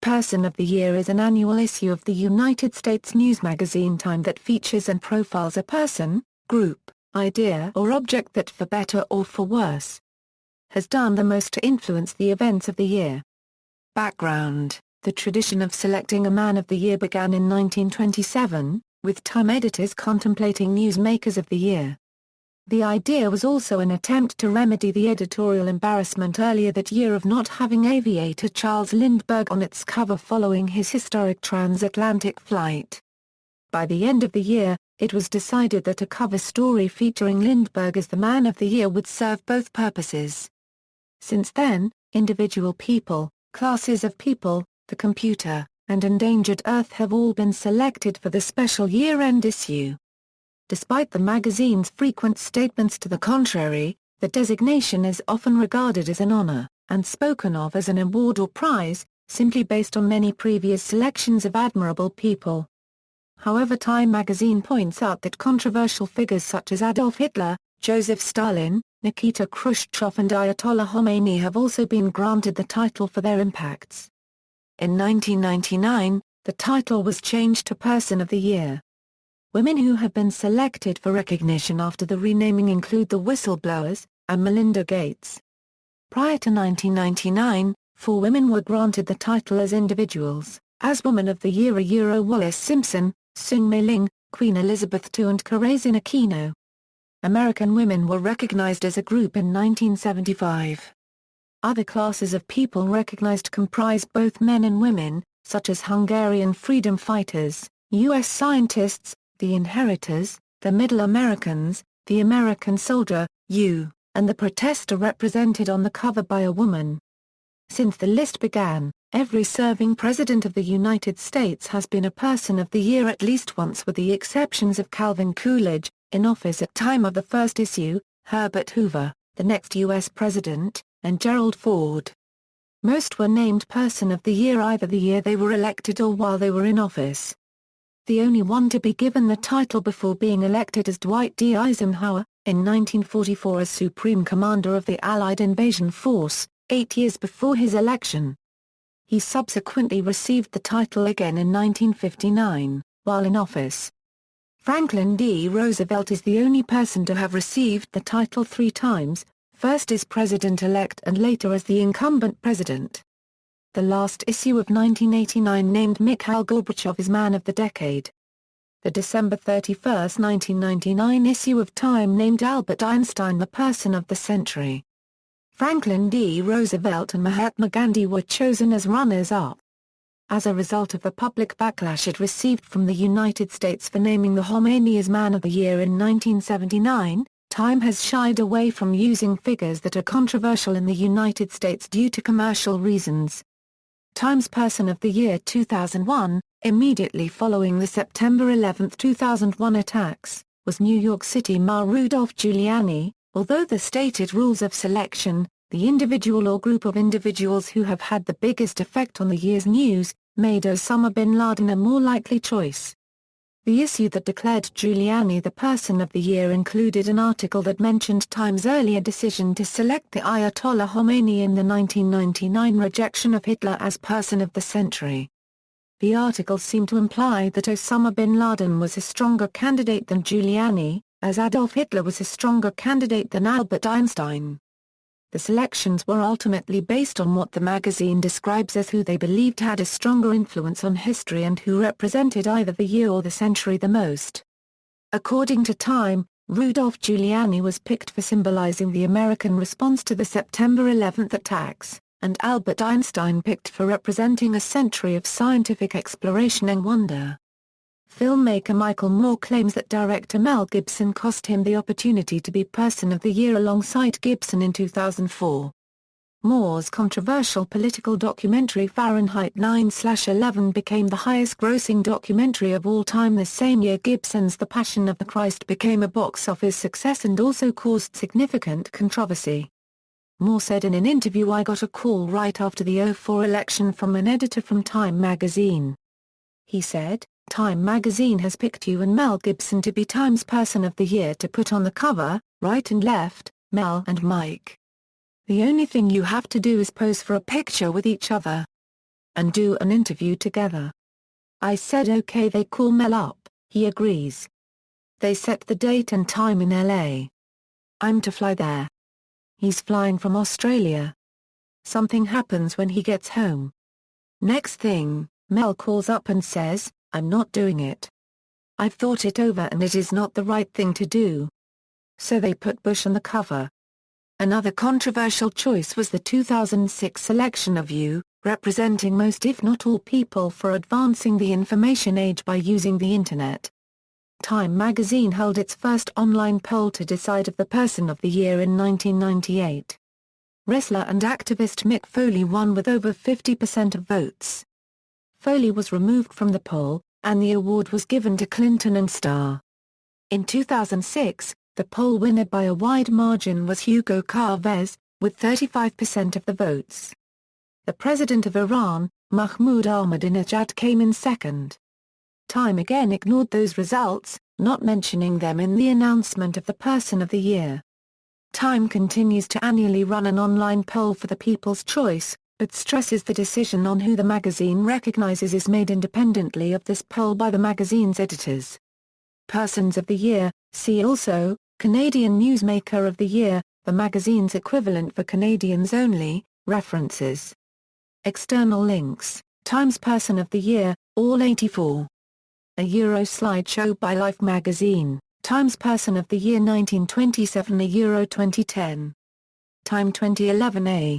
Person of the Year is an annual issue of the United States news magazine Time that features and profiles a person, group, idea or object that for better or for worse has done the most to influence the events of the year. Background: the tradition of selecting a Man of the Year began in 1927, with Time editors contemplating newsmakers of the year. The idea was also an attempt to remedy the editorial embarrassment earlier that year of not having aviator Charles Lindbergh on its cover following his historic transatlantic flight. By the end of the year, it was decided that a cover story featuring Lindbergh as the Man of the Year would serve both purposes. Since then, individual people, classes of people, the computer, and endangered Earth have all been selected for the special year-end issue. Despite the magazine's frequent statements to the contrary, the designation is often regarded as an honor, and spoken of as an award or prize, simply based on many previous selections of admirable people. However, Time magazine points out that controversial figures such as Adolf Hitler, Joseph Stalin, Nikita Khrushchev and Ayatollah Khomeini have also been granted the title for their impacts. In 1999, the title was changed to Person of the Year. Women who have been selected for recognition after the renaming include the whistleblowers, and Melinda Gates. Prior to 1999, 4 women were granted the title as individuals, as Woman of the Year Wallis Simpson, Sung Mei Ling, Queen Elizabeth II and Karazin Aquino. American women were recognized as a group in 1975. Other classes of people recognized comprise both men and women, such as Hungarian freedom fighters, U.S. scientists, the Inheritors, the Middle Americans, the American Soldier, and the Protester represented on the cover by a woman. Since the list began, every serving president of the United States has been a Person of the Year at least once with the exceptions of Calvin Coolidge, in office at time of the first issue, Herbert Hoover, the next U.S. president, and Gerald Ford. Most were named Person of the Year either the year they were elected or while they were in office. The only one to be given the title before being elected is Dwight D. Eisenhower, in 1944 as Supreme Commander of the Allied Invasion Force, 8 years before his election. He subsequently received the title again in 1959, while in office. Franklin D. Roosevelt is the only person to have received the title 3 times, first as president-elect and later as the incumbent president. The last issue of 1989 named Mikhail Gorbachev as Man of the Decade. The December 31, 1999 issue of Time named Albert Einstein the Person of the Century. Franklin D. Roosevelt and Mahatma Gandhi were chosen as runners-up. As a result of the public backlash it received from the United States for naming the Khomeini as Man of the Year in 1979, Time has shied away from using figures that are controversial in the United States due to commercial reasons. Time's Person of the Year 2001, immediately following the September 11, 2001 attacks, was New York City Mayor Rudolph Giuliani, although the stated rules of selection, the individual or group of individuals who have had the biggest effect on the year's news, made Osama bin Laden a more likely choice. The issue that declared Giuliani the Person of the Year included an article that mentioned Time's earlier decision to select the Ayatollah Khomeini in the 1999 rejection of Hitler as Person of the Century. The article seemed to imply that Osama bin Laden was a stronger candidate than Giuliani, as Adolf Hitler was a stronger candidate than Albert Einstein. The selections were ultimately based on what the magazine describes as who they believed had a stronger influence on history and who represented either the year or the century the most. According to Time, Rudolph Giuliani was picked for symbolizing the American response to the September 11 attacks, and Albert Einstein picked for representing a century of scientific exploration and wonder. Filmmaker Michael Moore claims that director Mel Gibson cost him the opportunity to be Person of the Year alongside Gibson in 2004. Moore's controversial political documentary Fahrenheit 9/11 became the highest-grossing documentary of all time the same year Gibson's The Passion of the Christ became a box office success and also caused significant controversy. Moore said in an interview, "I got a call right after the '04 election from an editor from Time magazine. He said, Time magazine has picked you and Mel Gibson to be Time's Person of the Year to put on the cover, right and left, Mel and Mike. The only thing you have to do is pose for a picture with each other. and do an interview together. I said okay, they call Mel up, he agrees. They set the date and time in LA. I'm to fly there. He's flying from Australia. Something happens when he gets home. Next thing, Mel calls up and says, I'm not doing it. I've thought it over and it is not the right thing to do. So they put Bush on the cover. Another controversial choice was the 2006 selection of You, representing most if not all people for advancing the information age by using the Internet. Time magazine held its first online poll to decide of the Person of the Year in 1998. Wrestler and activist Mick Foley won with over 50% of votes. Foley was removed from the poll, and the award was given to Clinton and Starr. In 2006, the poll winner by a wide margin was Hugo Chavez, with 35% of the votes. The president of Iran, Mahmoud Ahmadinejad, came in second. Time again ignored those results, not mentioning them in the announcement of the Person of the Year. Time continues to annually run an online poll for the People's Choice, but stresses the decision on who the magazine recognizes is made independently of this poll by the magazine's editors. Persons of the Year, see also, Canadian Newsmaker of the Year, the magazine's equivalent for Canadians only, references. External links, Times Person of the Year, all 84. A Euro slideshow by Life magazine, Times Person of the Year 1927, a Euro 2010. Time 2011 A.